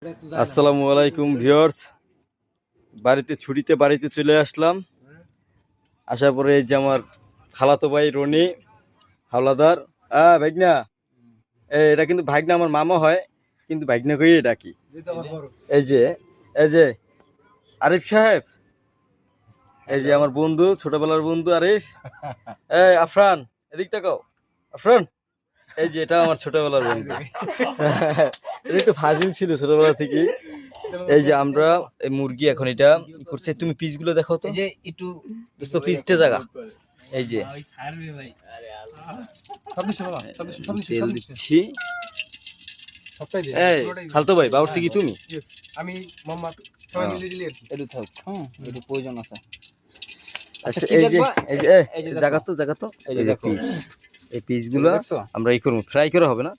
আসসালামু আলাইকুম ভিউয়ার্স, বাড়িতে চলে আসলাম। আসার পরে এই যে আমার খালাতো ভাই রনি হাওলাদার। ভাইগনা, এটা কিন্তু ভাইগনা আমার মামা হয়, কিন্তু ভাইগনা কইয়ে ডাকি। এই যে এই যে আরিফ সাহেব, এই যে আমার বন্ধু, ছোটবেলার বন্ধু আরিফ। এই আফরান, এদিক তাকাও আফরান। এই যে এটা আমার ছোটবেলার বন্ধু। এটা একটু ফাজিল ছিল ছোটবেলা থেকে। এই যে আমরা এই মুরগি এখন এটা করছে, তুমি পিসগুলো দেখো তো, যে একটু দোস্ত পিসটা জায়গা। এই যে তেল দিচ্ছি। এই খালতো ভাই, বাবুর্চি কি তুমি? আমি মোহাম্মদ একটু থাক, একটু প্রয়োজন আছে। আচ্ছা এই যে এই যে জায়গা তো এই যে পিস, এই পিসগুলো আমরা এই করবো, ফ্রাই করা হবে না?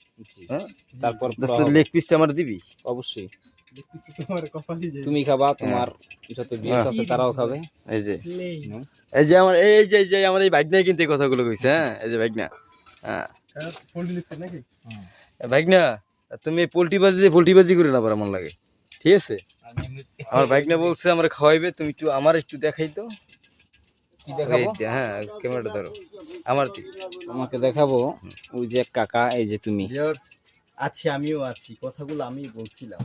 হ্যাঁ, তারপর দোস্ত লেগ পিসটা আমার দিবি? অবশ্যই তুমি খাবা, তোমার যত ভিউয়ার্স আছে তারাও খাবে। এই যে এই যে আমার আমার এই ভাগনাই কিন্তু এই কথাগুলো কইছে। হ্যাঁ, এই যে ভাগনা, হ্যাঁ ভাগনা, তুমি পোল্ট্রি বাজি করে না পারো আমার লাগে, ঠিক আছে? আমার ভাগনা বলছে আমার খাওয়াইবে, তুমি একটু আমার একটু দেখাই তো। কি দেখাবো? হ্যাঁ, ক্যামেরাটা ধরো আমার। তোমাকে দেখাবো ওই যে কাকা, এই যে তুমি আছি, আমিও আছি, কথাগুলো আমি বলছিলাম।